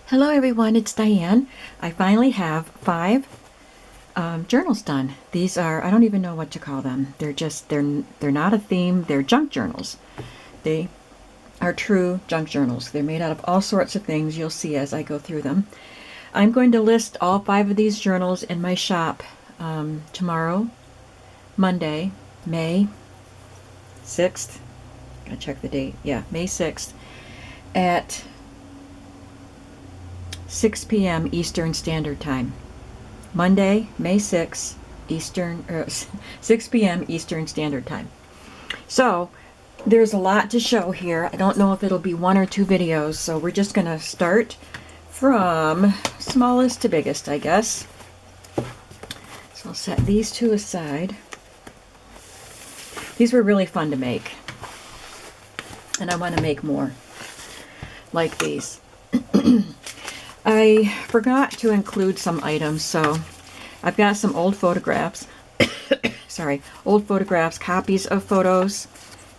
Hello everyone, it's Diane. I finally have 5 journals done. These are, I don't even know what to call them. They're not a theme, they're junk journals. They are true junk journals. They're made out of all sorts of things you'll see as I go through them. I'm going to list all 5 of these journals in my shop tomorrow, Monday, May 6th. Gotta check the date. Yeah, May 6th at 6 p.m. Eastern Standard Time. Monday, May 6th, 6 p.m. Eastern Standard Time. So, there's a lot to show here. I don't know if it'll be 1 or 2 videos, so we're just going to start from smallest to biggest, I guess. So I'll set these 2 aside. These were really fun to make, and I want to make more like these. I forgot to include some items, so I've got some old photographs, old photographs, copies of photos,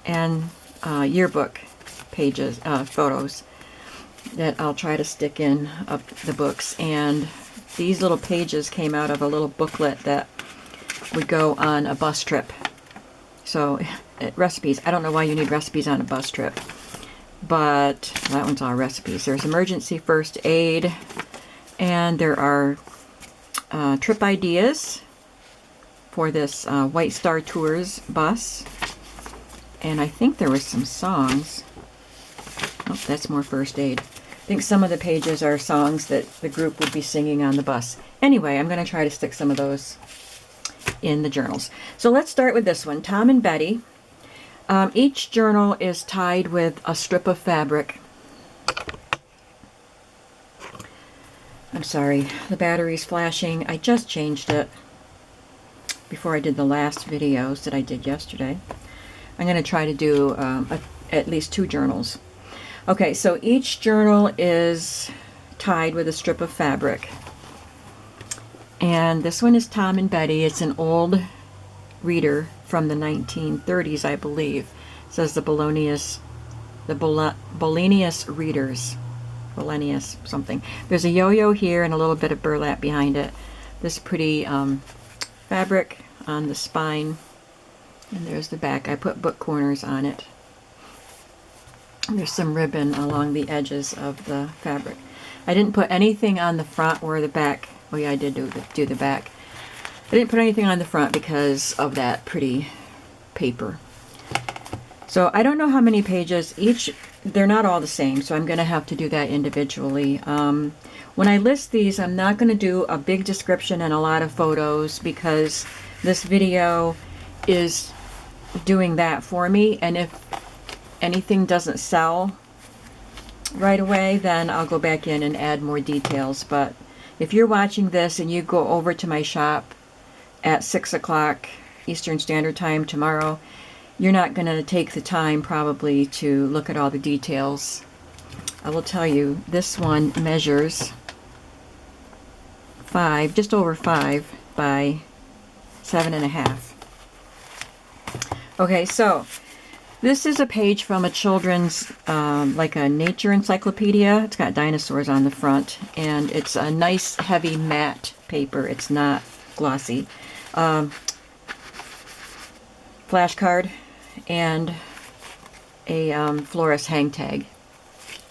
and yearbook pages, photos that I'll try to stick in up the books. And these little pages came out of a little booklet that would go on a bus trip. So, recipes. I don't know why you need recipes on a bus trip, but that one's all recipes. There's emergency first aid, and there are trip ideas for this White Star Tours bus, and I think there were some songs. Oh, that's more first aid. I think some of the pages are songs that the group would be singing on the bus. Anyway, I'm going to try to stick some of those in the journals. So let's start with this one, Tom and Betty. Each journal is tied with a strip of fabric. I'm sorry, the battery's flashing. I just changed it before I did the last videos that I did yesterday. I'm going to try to do at least 2 journals. Okay, so each journal is tied with a strip of fabric. And this one is Tom and Betty. It's an old reader from the 1930s, I believe. It says the Bolaenius Readers. Bolaenius something. There's a yo-yo here and a little bit of burlap behind it. This pretty fabric on the spine. And there's the back. I put book corners on it. There's some ribbon along the edges of the fabric. I didn't put anything on the front or the back. Oh yeah, I did do the back. I didn't put anything on the front because of that pretty paper. So I don't know how many pages each. They're not all the same, so I'm going to have to do that individually. When I list these, I'm not going to do a big description and a lot of photos because this video is doing that for me. And if anything doesn't sell right away, then I'll go back in and add more details. But if you're watching this and you go over to my shop at 6 o'clock Eastern Standard Time tomorrow, you're not going to take the time probably to look at all the details. I will tell you, this one measures 5, just over 5 by 7.5. Okay, so this is a page from a children's, like a nature encyclopedia. It's got dinosaurs on the front, and it's a nice heavy matte paper. It's not glossy. Flashcard and a florist hang tag.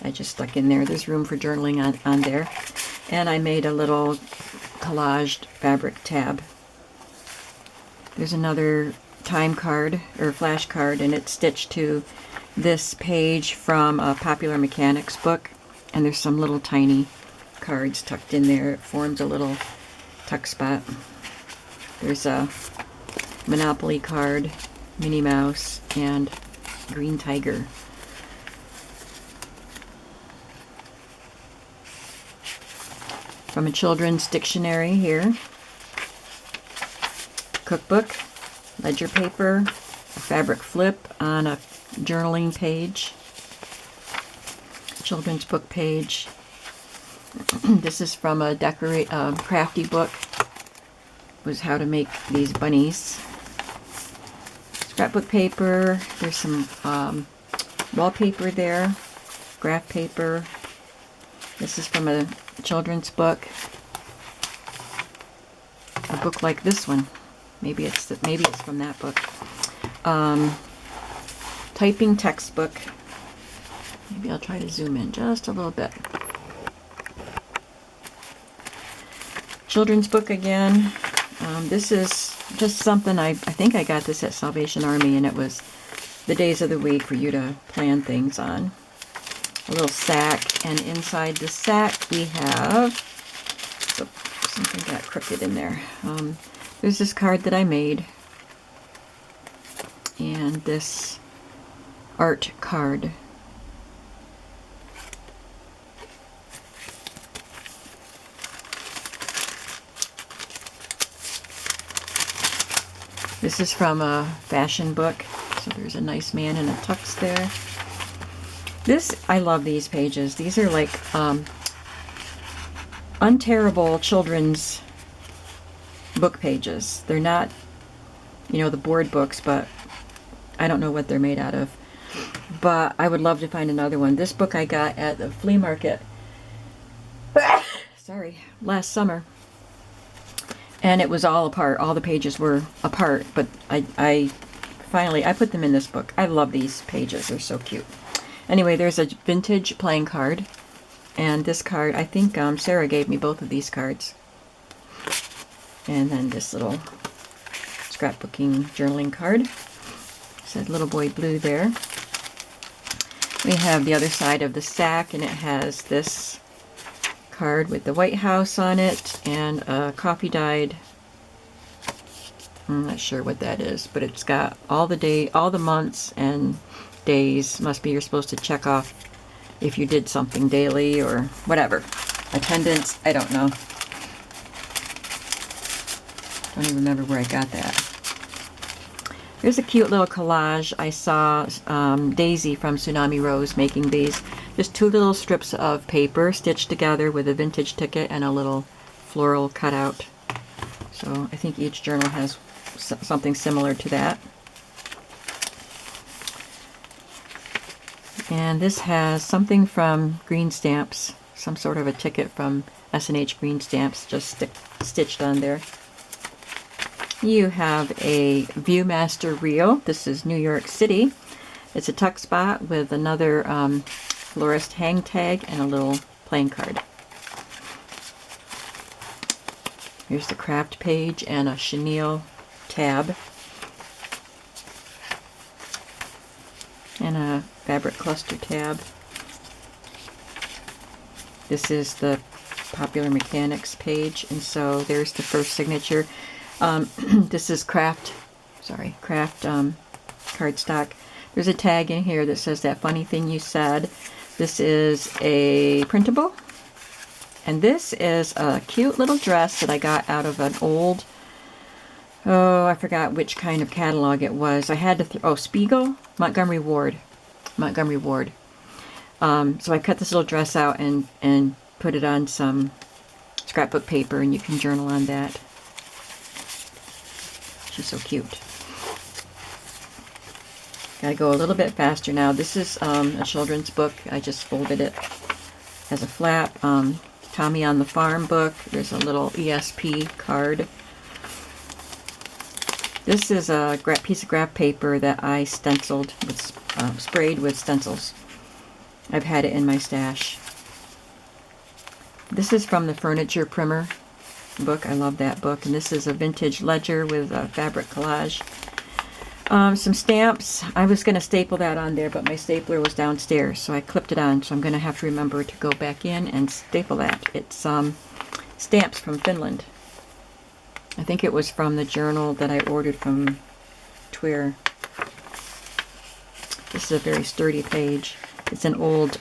I just stuck in there. There's room for journaling on there. And I made a little collaged fabric tab. There's another time card or flash card, and it's stitched to this page from a Popular Mechanics book. And there's some little tiny cards tucked in there. It forms a little tuck spot. There's a Monopoly card, Minnie Mouse, and Green Tiger. From a children's dictionary here. Cookbook, ledger paper, a fabric flip on a journaling page, children's book page. This is from a crafty book. Was how to make these bunnies. Scrapbook paper. There's some wallpaper there, graph paper, This is from a children's book. A book like this one. Maybe it's from that book. Typing textbook. Maybe I'll try to zoom in just a little bit. Children's book again. This is just something I think I got this at Salvation Army, and it was the days of the week for you to plan things on. A little sack, and inside the sack we have something got crooked in there. There's this card that I made, and this art card. This is from a fashion book, so there's a nice man in a tux there. I love these pages. These are like unterrible children's book pages. They're not, the board books, but I don't know what they're made out of. But I would love to find another one. This book I got at the flea market, sorry, last summer. And it was all apart. All the pages were apart, but I finally put them in this book. I love these pages. They're so cute. Anyway, there's a vintage playing card. And this card, I think Sarah gave me both of these cards. And then this little scrapbooking journaling card. It says Little Boy Blue there. We have the other side of the sack, and it has this card with the White House on it and a coffee dyed. I'm not sure what that is, but it's got all the months and days. Must be you're supposed to check off if you did something daily or whatever. Attendance, I don't know. Don't even remember where I got that. Here's a cute little collage. I saw Daisy from Tsunami Rose making these. Just 2 little strips of paper stitched together with a vintage ticket and a little floral cutout. So I think each journal has something similar to that. And this has something from Green Stamps, some sort of a ticket from S&H Green Stamps just stitched on there. You have a Viewmaster reel. This is New York City. It's a tuck spot with another florist hang tag and a little playing card. Here's the craft page and a chenille tab. And a fabric cluster tab. This is the Popular Mechanics page, and so there's the first signature. This is craft cardstock. There's a tag in here that says That Funny Thing You Said. This is a printable, and this is a cute little dress that I got out of an old, I forgot which kind of catalog it was. I had to, Spiegel? Montgomery Ward. So I cut this little dress out and put it on some scrapbook paper, and you can journal on that. She's so cute. Gotta go a little bit faster now. This is a children's book. I just folded it as a flap. Tommy on the Farm book. There's a little ESP card. This is a piece of graph paper that I stenciled, sprayed with stencils. I've had it in my stash. This is from the Furniture Primer book. I love that book. And this is a vintage ledger with a fabric collage. Some stamps. I was going to staple that on there, but my stapler was downstairs, so I clipped it on. So I'm going to have to remember to go back in and staple that. It's stamps from Finland. I think it was from the journal that I ordered from Twer. This is a very sturdy page. It's an old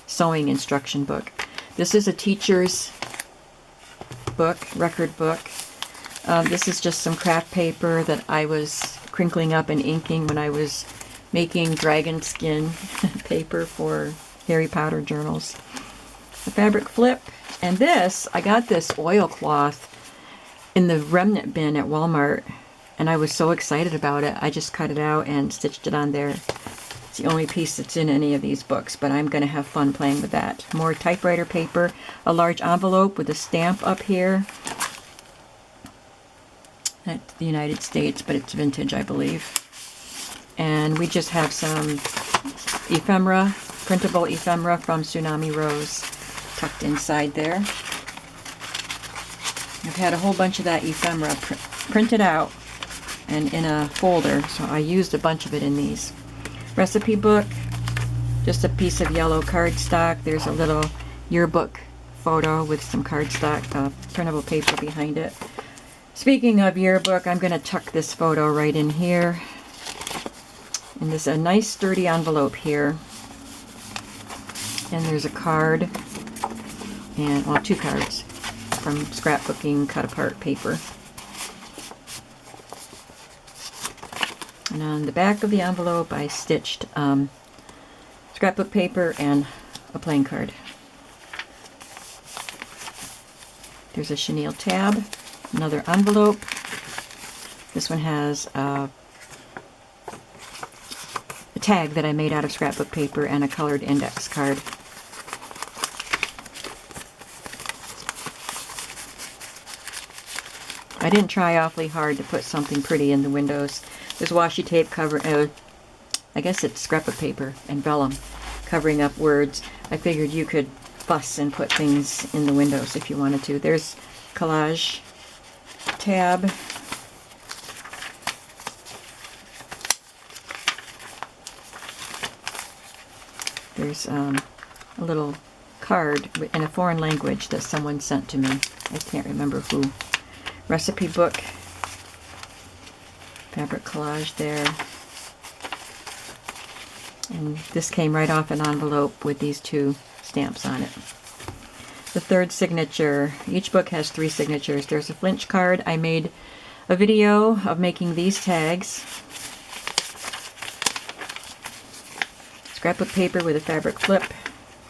sewing instruction book. This is a teacher's book, record book. This is just some craft paper that I was crinkling up and inking when I was making dragon skin paper for Harry Potter journals. A fabric flip. And this, I got this oilcloth in the remnant bin at Walmart, and I was so excited about it. I just cut it out and stitched it on there. It's the only piece that's in any of these books, but I'm going to have fun playing with that. More typewriter paper, a large envelope with a stamp up here. That's the United States, but it's vintage, I believe. And we just have some ephemera, printable ephemera from Tsunami Rose tucked inside there. I've had a whole bunch of that ephemera printed out and in a folder, so I used a bunch of it in these. Recipe book, just a piece of yellow cardstock. There's a little yearbook photo with some cardstock, printable paper behind it. Speaking of yearbook, I'm going to tuck this photo right in here. And there's a nice sturdy envelope here. And there's a card, and well, 2 cards from scrapbooking cut apart paper. And on the back of the envelope, I stitched scrapbook paper and a playing card. There's a chenille tab, another envelope. This one has a tag that I made out of scrapbook paper and a colored index card. I didn't try awfully hard to put something pretty in the windows. There's washi tape cover, I guess it's scrapbook paper and vellum covering up words. I figured you could fuss and put things in the windows if you wanted to. There's collage tab. There's a little card in a foreign language that someone sent to me. I can't remember who. Recipe book. Fabric collage there. And this came right off an envelope with these 2 stamps on it. The third signature. Each book has 3 signatures. There's a flinch card. I made a video of making these tags. Scrapbook paper with a fabric flip.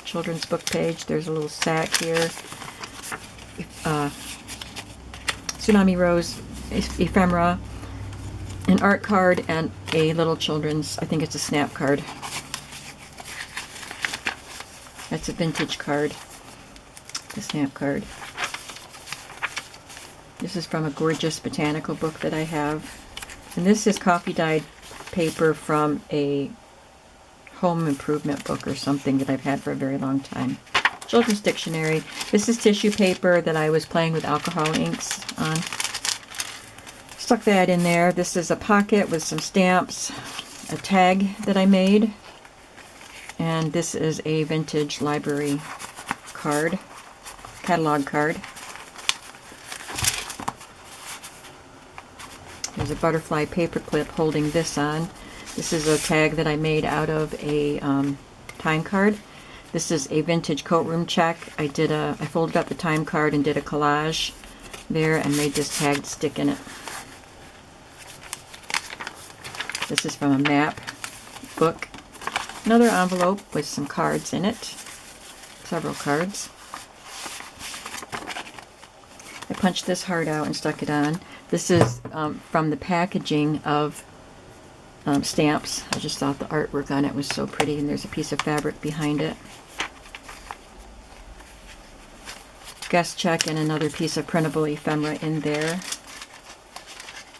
Children's book page. There's a little sack here. Tsunami Rose ephemera. An art card and a little children's, I think it's a snap card. That's a vintage card. The snap card. This is from a gorgeous botanical book that I have. And this is coffee dyed paper from a home improvement book or something that I've had for a very long time. Children's dictionary. This is tissue paper that I was playing with alcohol inks on. Stuck that in there. This is a pocket with some stamps, a tag that I made, and this is a vintage library card, catalog card. There's a butterfly paper clip holding this on. This is a tag that I made out of a time card. This is a vintage coat room check. I folded up the time card and did a collage there and made this tag to stick in it. This is from a map book. Another envelope with some cards in it. Several cards. I punched this heart out and stuck it on. This is from the packaging of stamps. I just thought the artwork on it was so pretty, and there's a piece of fabric behind it. Guest check and another piece of printable ephemera in there.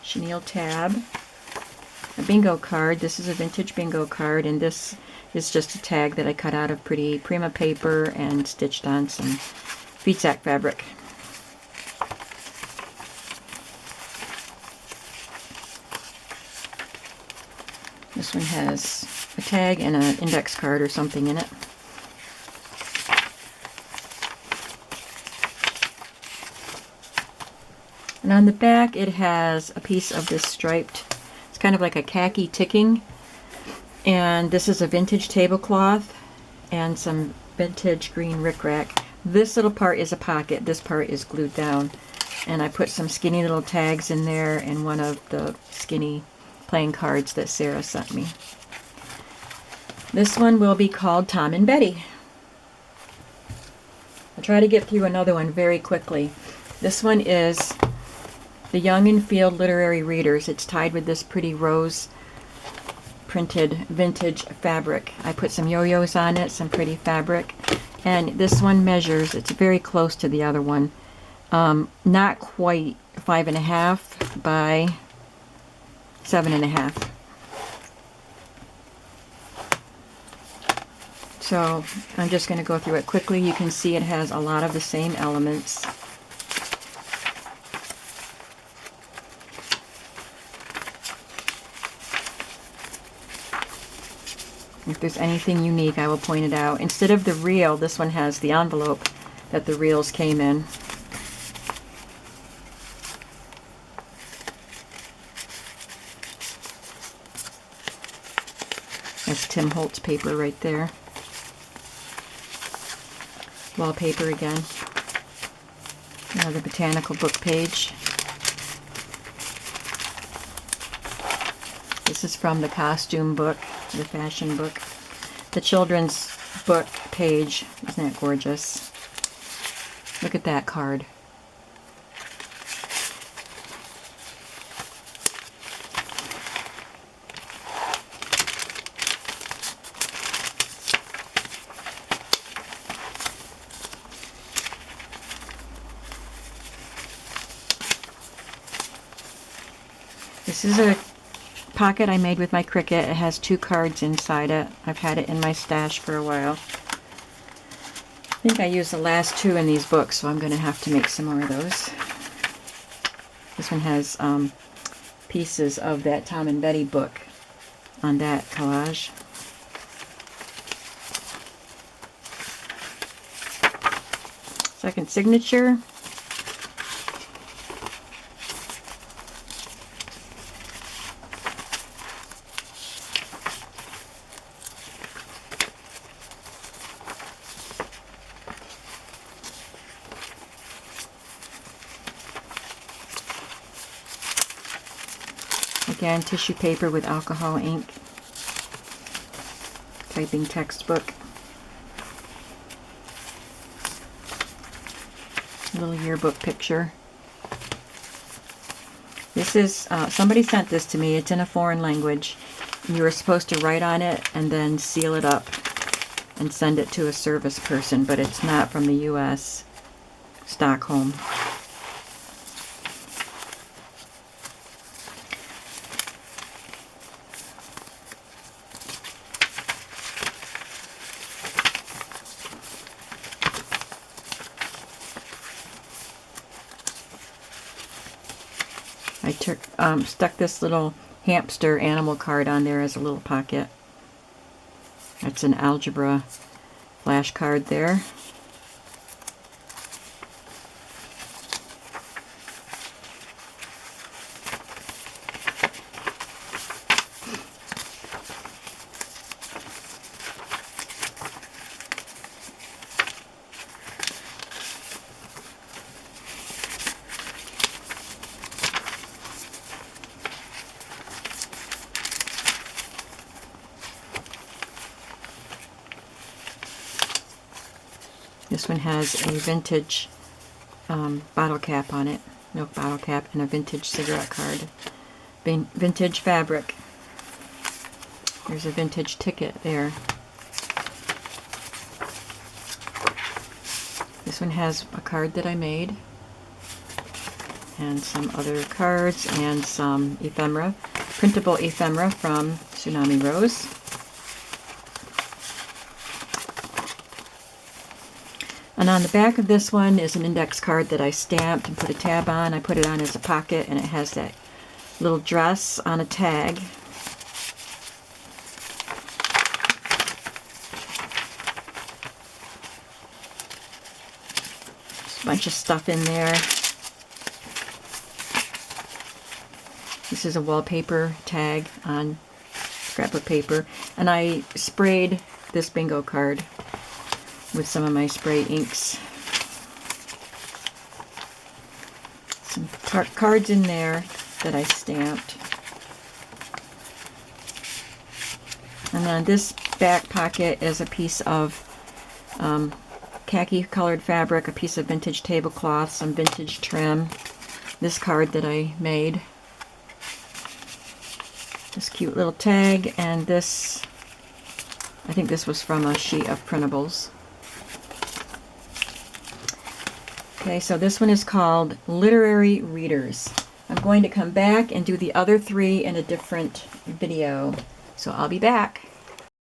Chenille tab. A bingo card. This is a vintage bingo card, and this is just a tag that I cut out of pretty Prima paper and stitched on some feed sack fabric. This one has a tag and an index card or something in it. And on the back it has a piece of this striped, it's kind of like a khaki ticking, and this is a vintage tablecloth and some vintage green rickrack. This little part is a pocket, this part is glued down, and I put some skinny little tags in there and one of the skinny playing cards that Sarah sent me. This one will be called Tom and Betty. I'll try to get through another one very quickly. This one is the Young and Field Literary Readers. It's tied with this pretty rose printed vintage fabric. I put some yo-yos on it, some pretty fabric. And this one measures, it's very close to the other one. Not quite 5.5 by 7.5. So I'm just going to go through it quickly. You can see it has a lot of the same elements. If there's anything unique, I will point it out. Instead of the reel, this one has the envelope that the reels came in. That's Tim Holtz paper right there. Wallpaper again. Another botanical book page. This is from the costume book, the fashion book. The children's book page. Isn't that gorgeous? Look at that card. This is a pocket I made with my Cricut. It has 2 cards inside it. I've had it in my stash for a while. I think I used the last 2 in these books, so I'm going to have to make some more of those. This one has pieces of that Tom and Betty book on that collage. Second signature. Again, tissue paper with alcohol ink. Typing textbook. Little yearbook picture. This is, somebody sent this to me. It's in a foreign language. You were supposed to write on it and then seal it up and send it to a service person, but it's not from the US, Stockholm. I stuck this little hamster animal card on there as a little pocket. That's an algebra flashcard there. This one has a vintage bottle cap on it, milk bottle cap, and a vintage cigarette card. Vintage fabric. There's a vintage ticket there. This one has a card that I made, and some other cards, and some ephemera, printable ephemera from Tsunami Rose. And on the back of this one is an index card that I stamped and put a tab on. I put it on as a pocket, and it has that little dress on a tag. Just a bunch of stuff in there. This is a wallpaper tag on scrapbook paper. And I sprayed this bingo card with some of my spray inks. Some cards in there that I stamped. And then this back pocket is a piece of khaki colored fabric, a piece of vintage tablecloth, some vintage trim. This card that I made. This cute little tag, and this, I think this was from a sheet of printables. Okay, so this one is called Literary Readers. I'm going to come back and do the other three in a different video, so I'll be back.